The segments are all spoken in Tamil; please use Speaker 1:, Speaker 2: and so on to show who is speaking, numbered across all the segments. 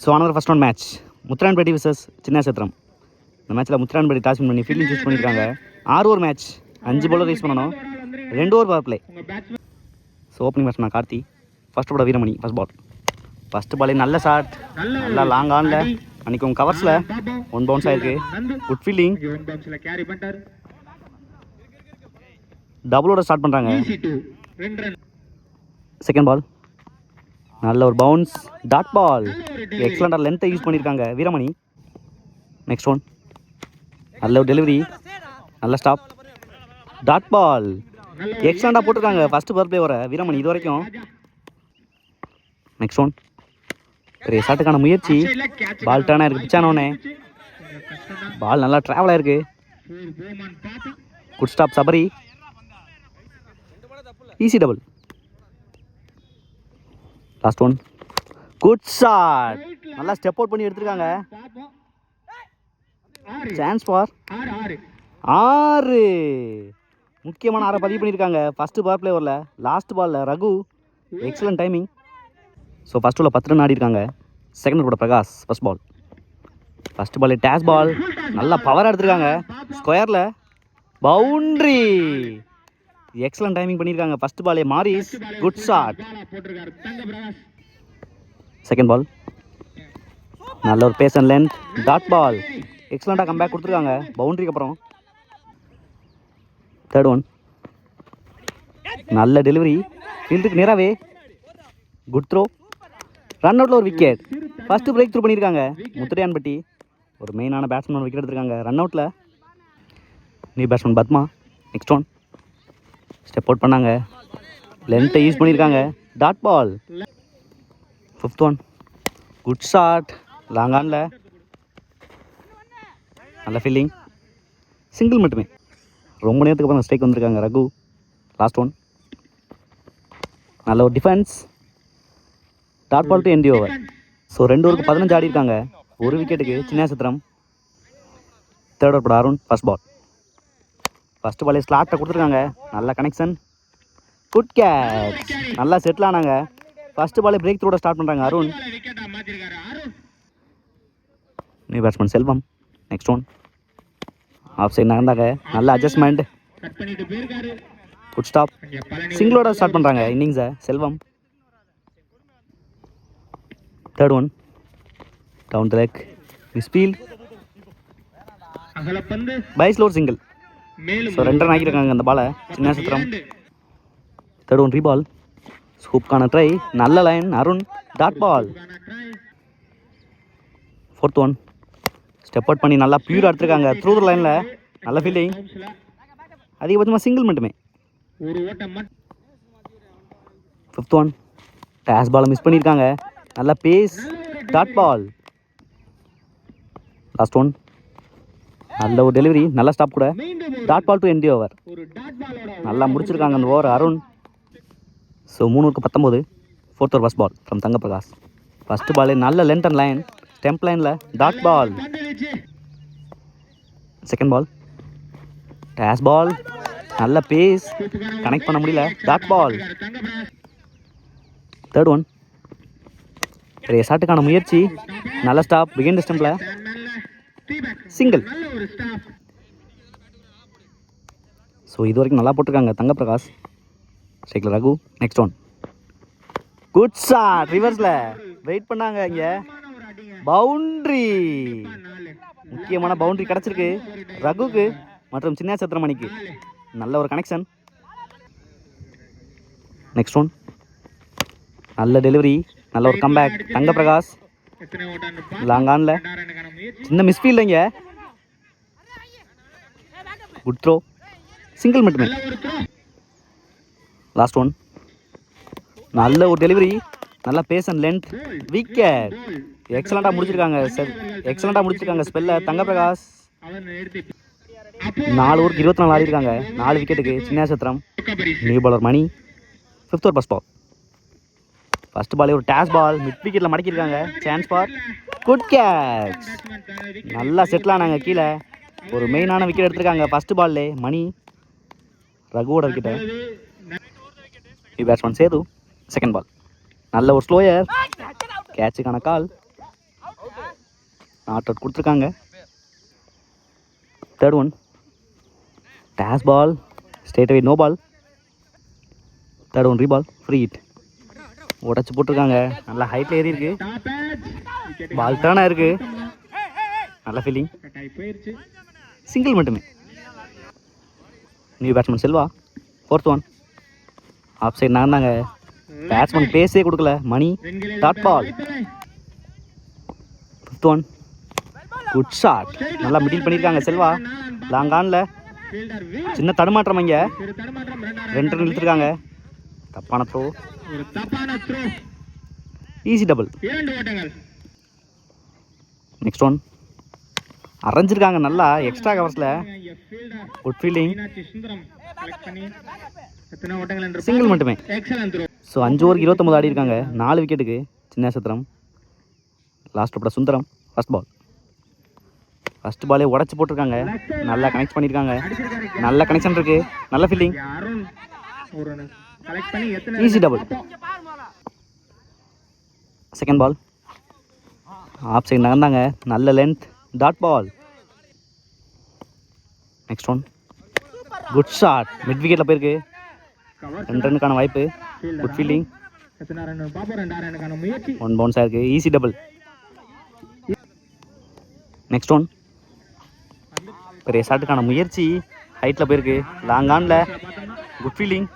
Speaker 1: ஸோ ஆனவர் first one match Muthuranpetti versus Chinna Chathiram. இந்த மேட்ச்சில் முத்துரான்பேட்டி டாஸ் பண்ணி ஃபீல்டிங் சூஸ் பண்ணியிருக்காங்க. 6 ஓவர் மேட்ச், 5 பவுலர் ரீஸ் பண்ணணும், 2 over power play. So opening batsman Karthi, first போட வீரமணி ஃபர்ஸ்ட் பால். ஃபர்ஸ்ட் பாலே நல்ல ஷாட், நல்லா லாங் ஆனில் அன்றைக்கும் கவர்ஸில் 1 பவுன்ஸ் ஆயிருக்கு. குட் ஃபீல்டிங், டபுளோட ஸ்டார்ட் பண்ணுறாங்க. செகண்ட் பால் நல்ல ஒரு பவுன்ஸ், டாட் பால், எக்ஸலண்டாக லென்த்தை யூஸ் பண்ணியிருக்காங்க வீரமணி. நெக்ஸ்ட் ஒன் நல்ல ஒரு டெலிவரி, நல்ல ஸ்டாப், டாட் பால், எக்ஸலண்டாக போட்டிருக்காங்க ஃபர்ஸ்ட் பவர் பிளே வர வீரமணி இது வரைக்கும். நெக்ஸ்ட் ஒன் பெரிய ஷாட்டுக்கான முயற்சி, பால் டர்னாக இருக்குது, பிச்சானோடனே பால் நல்லா ட்ராவல் ஆயிருக்கு. Good stop Sabari, easy double. Last one good shot, நல்லா ஸ்டெப் அவுட் பண்ணி எடுத்திருக்காங்க. சான்ஸ் ஃபார் 6, முக்கியமான 6 பதிவு பண்ணியிருக்காங்க ஃபஸ்ட்டு பவர் பிளே வரல. லாஸ்ட் பாலில் Raghu excellent timing. So first பாலில் 10 ரன் ஆடி இருக்காங்க. செகண்ட் கூட Prakash first ball. First ball dash ball, நல்லா பவராக எடுத்திருக்காங்க, ஸ்கொயரில் பவுண்ட்ரி, எக்ஸலண்ட் டைமிங் பண்ணியிருக்காங்க. ஃபர்ஸ்ட் பாலே Morris, good shot. Second ball நல்ல ஒரு pace and length, dot ball, எக்ஸலண்டாக comeback கொடுத்துருக்காங்க பவுண்ட்ரிக்கு அப்புறம். தேர்ட் ஒன் நல்ல டெலிவரி, ஃபீல்டுக்கு நேராகவே, குட் த்ரோ, ரன் அவுட்டில் ஒரு விக்கெட். ஃபஸ்ட்டு பிரேக் த்ரூ பண்ணியிருக்காங்க முத்துரையான்பட்டி. ஒரு மெயினான பேட்ஸ்மேன் விக்கெட் எடுத்திருக்காங்க ரன் அவுட்டில். New batsman Padma. Next one step out பண்ணாங்க, லென்த்தை யூஸ் பண்ணியிருக்காங்க, dot ball. Fifth one good shot, long ஆனில், நல்ல ஃபீல்டிங், சிங்கிள் மட்டுமே. ரொம்ப நேரத்துக்கு அப்புறம் ஸ்ட்ரைக் வந்திருக்காங்க ரகு. லாஸ்ட் ஒன் நல்ல ஒரு defence, dot ball to end over. So 2 ஓவருக்கு 15 ஆடி இருக்காங்க, 1 விக்கெட்டுக்கு சின்ன சத்திரம். தேர்ட் ஓவர் போட அருண் ஃபர்ஸ்ட் பால். ஃபர்ஸ்ட் பாலே ஸ்லாட்டை கொடுத்துருக்காங்க, நல்ல கனெக்ஷன், குட் கேட்ச், நல்லா செட்டில் ஆனாங்க. ஃபர்ஸ்ட் பாலே பிரேக் த்ரூட ஸ்டார்ட் பண்ணுறாங்க Arun. New batsman Selvam. Next one off side நகர்ந்தாங்க, நல்ல அட்ஜஸ்ட்மெண்ட், குட் ஸ்டாப், சிங்கிளோட ஸ்டார்ட் பண்ணுறாங்க இன்னிங்ஸை Selvam. Third one down the leg, misfield, by slower single. So 2 run ஆகியிருக்காங்க அந்த பாலை Chinna Sathiram. Third one re ball, ஸ்கூப்கான ட்ரை, நல்ல line Arun, dot ball. Fourth one step out பண்ணி நல்லா பியூர் எடுத்திருக்காங்க த்ரூ த லைனில், நல்ல ஃபீல்டிங், அதிகபட்சமாக சிங்கிள் மட்டுமே. ஃபிஃப்த் ஒன் டேஷ் பாலை மிஸ் பண்ணியிருக்காங்க, நல்ல pace, dot ball. Last one நல்ல ஒரு டெலிவரி, நல்ல ஸ்டாப் கூட, dot ball to end over. நல்லா முடிச்சிருக்காங்க அந்த ஓவர் அருண். ஸோ 3 ஓவருக்கு 19. Fourth over first ball from Thanga Prakash. First பாலே நல்ல லென்த் அண்ட் லைன், ஸ்டெம்ப் லைனில், dot ball. Second ball dash ball, நல்ல பேஸ், கனெக்ட் பண்ண முடியல, டாட் பால். தேர்ட் ஒன் பெரிய ஷாட்டுக்கான முயற்சி, நல்ல ஸ்டாப், பிகின் ஸ்டெம்பில், சிங்கிள். ஸோ இது வரைக்கும் நல்லா போட்டிருக்காங்க தங்க பிரகாஷ். ஸ்ட்ரைக்கில் Raghu. Next one good shot, ரிவர்ஸில் வெயிட் பண்ணாங்க இங்கே, பவுண்ட்ரி, முக்கியமான பவுண்ட்ரி கிடச்சிருக்கு ரகுக்கு மற்றும் சின்ன சத்திரமணிக்கு. நல்ல ஒரு கனெக்ஷன். நெக்ஸ்ட் ஒன் நல்ல டெலிவரி, நல்ல ஒரு கம்பேக் தங்க பிரகாஷ், லாங் ஆனில், சின்ன மிஸ்ஃபீல்டு இங்கே, குட் த்ரோ, சிங்கிள் மட்டுமே. லாஸ்ட் ஒன் நல்ல ஒரு டெலிவரி, நல்ல பேஸ் அண்ட் லென்த், விக்கெட். எக்ஸலண்டாக முடிச்சிருக்காங்க எக்ஸலண்டாக முடிச்சிருக்காங்க ஸ்பெல்ல தங்க பிரகாஷ். 4 ஓவருக்கு 24 ஆடி இருக்காங்க, 4 விக்கெட்டுக்கு Chinna Sathiram. New bowler Mani. Fifth over first ball. First பாலே ஒரு டேஷ் பால், மிட் விக்கெட்டில் மடக்கியிருக்காங்க, சான்ஸ் ஃபார், குட் கேட்ச், நல்லா செட்டில் ஆனாங்க கீழே. ஒரு மெயினான விக்கெட் எடுத்திருக்காங்க ஃபர்ஸ்ட் பால்லே மணி, ரகுவோட விக்கெட்டை. பேட்ஸ்மேன் சேது. செகண்ட் பால் நல்ல ஒரு ஸ்லோயர், கேட்சுக்கான கால், நாட் அவுட் கொடுத்துருக்காங்க. Third one dash ball, straight away no ball. Third one re ball, free hit. உடச்சி போட்டிருக்காங்க. நல்லா ஹைட்டில் ஏறி இருக்கு. பால் டேர்னாக இருக்கு. நல்ல ஃபீலிங். சிங்கிள் மட்டுமே. New batsman Selva. Fourth one off side நாங்க பேட்ஸ்மேன் பேஸே கொடுக்கல. Mani dot ball. Fifth one good shot. நல்லா மிடில் பண்ணியிருக்காங்க செல்வா. லாங் ஆனில் சின்ன தடுமாற்றம். இங்கே 2 ரன் இழுத்துருக்காங்க. தப்பான throw. Easy double. Next one அரைஞ்சிருக்காங்க நல்லா எக்ஸ்ட்ரா கவர்ஸில். Good fielding. சிங்கிள் மட்டுமே. ஸோ 5 ஓவருக்கு 29 ஆடி இருக்காங்க. 4 விக்கெட்டுக்கு சின்ன சத்திரம். லாஸ்ட் ஓப்பட சுந்தரம். First ball. ஃபர்ஸ்ட் பாலே உடச்சி போட்டிருக்காங்க. நல்லா கனெக்ட் பண்ணியிருக்காங்க. நல்ல கனெக்ஷன் இருக்கு. நல்ல fielding. Easy double. Second ball off side நகர்ந்தாங்க. நல்ல length dot ball. Next one good shot. Mid விக்கெட்டில் போயிருக்கு. 2 ரன்னுக்கான வாய்ப்பு. Good fielding. 1 பவுன்ஸ் ஆயிருக்கு. Easy double. நெக்ஸ்ட் ஒன் பெரிய ஷாட்டுக்கான முயற்சி. ஹைட்டில் போயிருக்கு. லாங் ஆனில். Good fielding.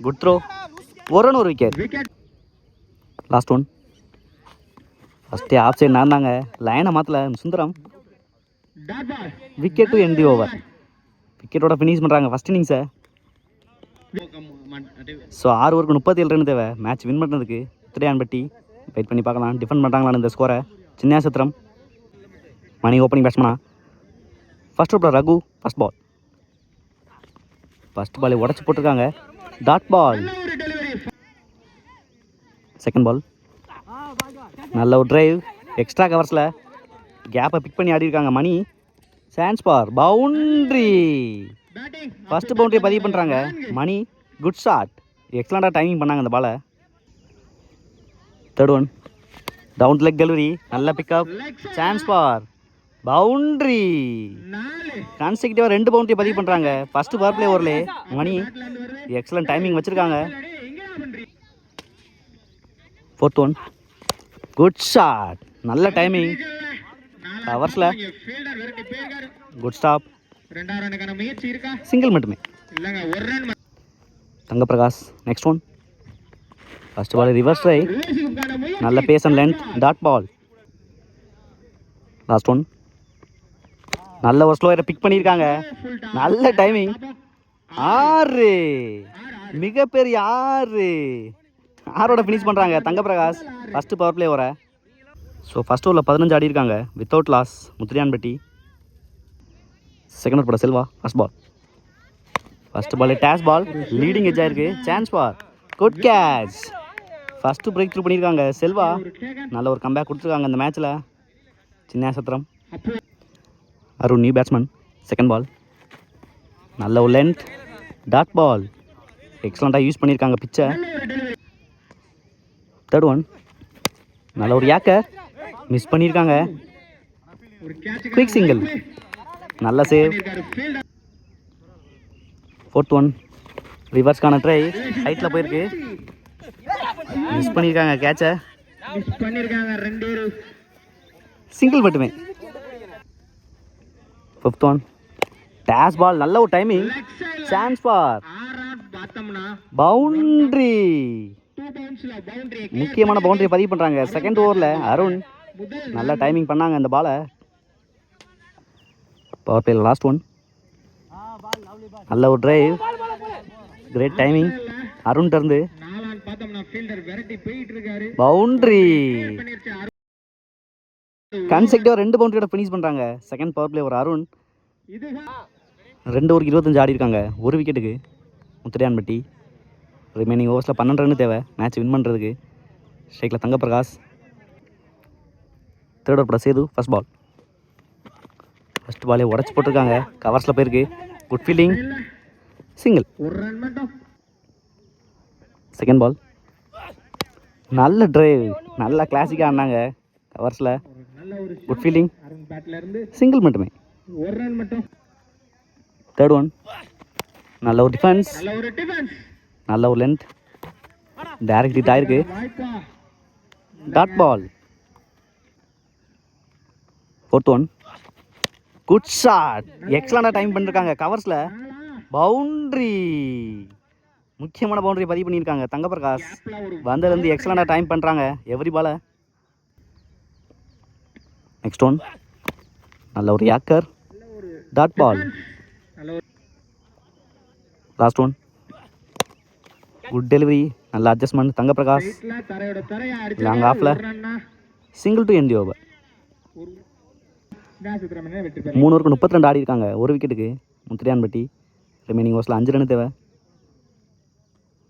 Speaker 1: Good throw. 1 run 1 wicket. Last one ஃபஸ்ட்டே ஆஃப் சைட் நடந்தாங்க. லைனை மாற்றல சுந்தரம். Wicket to end the over. விக்கெட்டோட ஃபினிஷ் பண்ணுறாங்க ஃபஸ்ட் இன்னிங்ஸை. ஸோ 6 ஓவருக்கு 37 ரன் தேவை மேட்ச் வின் பண்ணுறதுக்கு. திரையான்பட்டி வெயிட் பண்ணி பார்க்கலாம் டிஃபெண்ட் பண்ணுறாங்களான்னு இந்த ஸ்கோரை. சின்ன சத்திரம் மணி ஓப்பனிங் பேட்ஸ்மேனா. ஃபர்ஸ்ட் ஓவரில் ரகு. First ball. ஃபர்ஸ்ட் பாலை உடச்சி போட்டிருக்காங்க. Dot ball. செகண்ட் பால் நல்ல ஒரு டிரைவ். எக்ஸ்ட்ரா கவர்ஸில் கேப்பை பிக் பண்ணி ஆடி இருக்காங்க. Mani chance for boundary. First பவுண்ட்ரியை பதிவு பண்ணுறாங்க. Mani good shot. எக்ஸலண்ட்டாக டைமிங் பண்ணாங்க அந்த பாலை. Third one down leg delivery. நல்ல பிக்கப். Chance for boundary. கான்செக்டிவாக 2 பவுண்ட்ரி பதிவு பண்ணுறாங்க ஃபர்ஸ்ட் பவர் பிளே ஓவர்லே. மணி எக்ஸலண்ட் டைமிங் வச்சுருக்காங்க. Fourth one good shot. நல்ல டைமிங். கவர்ஸில் குட் ஸ்டாப். சிங்கிள் மட்டுமே. Thangaprakash. Next one first ball reverse try. நல்ல pace and length dot ball. Last one நல்ல ஒரு ஸ்லோயரை பிக் பண்ணியிருக்காங்க. நல்ல டைமிங். 6 மிகப்பெரிய 6 ஃபினிஷ் பண்ணுறாங்க தங்கப்பிரகாஷ் ஃபஸ்ட்டு பவர் பிளே ஓவரை. ஸோ ஃபஸ்ட் ஓவரில் 15 ஆடி இருக்காங்க without loss Muthiriyanpatti. Second over போட Selva. First ball. First ball dash ball. Leading edge ஆயிருக்கு. Chance for good catch. First break through பண்ணியிருக்காங்க செல்வா. நல்ல ஒரு கம்பேக் கொடுத்துருக்காங்க இந்த மேட்ச்சில். Chinna Sathiram Arun new batsman. Second ball நல்ல ஒரு லென்த் டாட் பால். எக்ஸலண்ட்டாக யூஸ் பண்ணியிருக்காங்க பிச்சை. தேர்ட் ஒன் நல்ல ஒரு யாக்கர் மிஸ் பண்ணியிருக்காங்க. Quick single. நல்ல சேவ். ஃபோர்த் ஒன் ரிவர்ஸ்க்கான ட்ரை. ஹைட்டில் போயிருக்கு. மிஸ் பண்ணியிருக்காங்க கேட்சை. சிங்கிள் மட்டுமே. Fifth one dash ball. நல்ல ஒரு டைமிங். Chance for boundary. முக்கியமான பவுண்டரியை பதிவு பண்ணுறாங்க செகண்ட் ஓவரில். அருண் நல்ல டைமிங் பண்ணாங்க இந்த பாலை. பவர் பிளே லாஸ்ட் ஒன் நல்ல ஒரு டிரைவ். கிரேட் டைமிங் அருண் இருந்து. பவுண்ட்ரி. கன்செக்டிவாக 2 பவுண்டரியோட ஃபினிஷ் பண்ணுறாங்க செகண்ட் பவர் பிளே ஒரு அருண். 2 ஓவருக்கு 25 ஆடி இருக்காங்க 1 விக்கெட்டுக்கு முத்திரையான்பட்டி. ரிமைனிங் ஓவர்ஸில் 12 ரன் தேவை மேட்ச் வின் பண்ணுறதுக்கு. ஸ்ட்ரைக்கில் தங்கப்பிரகாஷ். தேர்ட் ஓவர் போட சேது. First ball. ஃபர்ஸ்ட் பாலே உடச்சி போட்டிருக்காங்க. கவர்ஸில் போயிருக்கு. Good fielding. Single. Second ball நல்ல டிரைவ். நல்ல கிளாசிக்காக ஆடினாங்க கவர்ஸில்
Speaker 2: நல்ல ஒரு
Speaker 1: குட் ஃபீல்டிங்,
Speaker 2: அருண் பேட்ல இருந்து
Speaker 1: சிங்கிள் மட்டுமே.
Speaker 2: ஒரு ரன் மட்டும்.
Speaker 1: தேர்ட் ஒன், நல்ல ஒரு டிஃபென்ஸ்,
Speaker 2: நல்ல ஒரு டிஃபென்ஸ்.
Speaker 1: நல்ல ஒரு லென்த், டைரக்ட் ஹிட் ஆயிருக்கு.
Speaker 2: வாய்ப்பா.
Speaker 1: Dot ball. Fourth one, good shot, எக்ஸலண்டாக டைம் பண்ணிருக்காங்க. கவர்ஸில் பவுண்ட்ரி, முக்கியமான பவுண்டரி பதிவு பண்ணியிருக்காங்க தங்கப்பிரகாஷ். வந்ததுலேருந்து எக்ஸலண்டாக டைம் பண்ணுறாங்க எவ்ரி பாலை. நெக்ஸ்ட் ஒன், நல்ல ஒரு yorker, dot ball. Last one, good delivery, நல்ல அட்ஜஸ்ட்மெண்ட் தங்கப்பிரகாஷ்.
Speaker 2: தரையோட தரையா அடிச்சு
Speaker 1: லாங் ஆஃப்ல single to end the over. 3 ஓவருக்கு 32 ஆடி இருக்காங்க. ஒரு விக்கெட்டுக்கு முத்திரையான்பட்டி. ரிமைனிங் ஓவர்ஸில் 5 ரன் தேவை.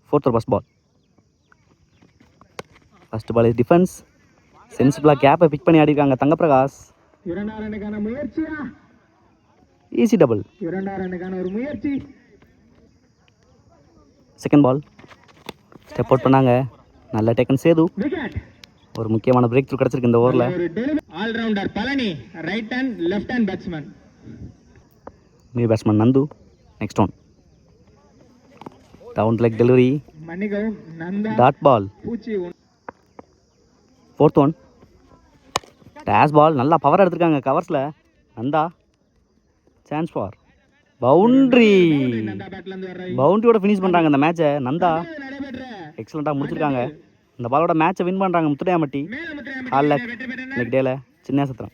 Speaker 1: Fourth first ball. First ball is defence. சென்சிபிளாக கேப்பை பிக் பண்ணி ஆடி இருக்காங்க தங்கப்பிரகாஷ்.
Speaker 2: 2 ரனுக்கான முயற்சியா?
Speaker 1: Easy double.
Speaker 2: 2 ரனுக்கான ஒரு முயற்சி.
Speaker 1: செகண்ட் பால் ஸ்டெப் அவுட் பண்ணாங்க. நல்ல டேக்கன் சேது.
Speaker 2: விக்கெட்.
Speaker 1: ஒரு முக்கியமான பிரேக் த்ரூ கிடச்சிருக்கு இந்த ஓவரில்.
Speaker 2: Allrounder Palani, right hand left hand batsman.
Speaker 1: New batsman Nandu. Next one, down leg delivery,
Speaker 2: மன்னிக்கவும் நந்தா,
Speaker 1: டாட் பால்.
Speaker 2: பூச்சி.
Speaker 1: ஃபோர்த் ஒன், டேஷ் பால், நல்லா பவர் எடுத்திருக்காங்க கவர்ஸில். Nanda, chance for boundary.
Speaker 2: Nanda பேட்ல இருந்து வர்ற
Speaker 1: பவுண்ட்ரியோட ஃபினிஷ் பண்ணுறாங்க இந்த மேட்சை. நந்தா
Speaker 2: நடைபெற்ற
Speaker 1: எக்ஸலண்ட்டாக முடிச்சிருக்காங்க. இந்த பாலோட மேட்சை வின் பண்ணுறாங்க முத்துடையாம்பட்டி.
Speaker 2: மேல முத்திரையா
Speaker 1: ஆல்
Speaker 2: வெற்றி பெற்றனர்.
Speaker 1: இன்னைக்கு டேல சின்ன சத்திரம்.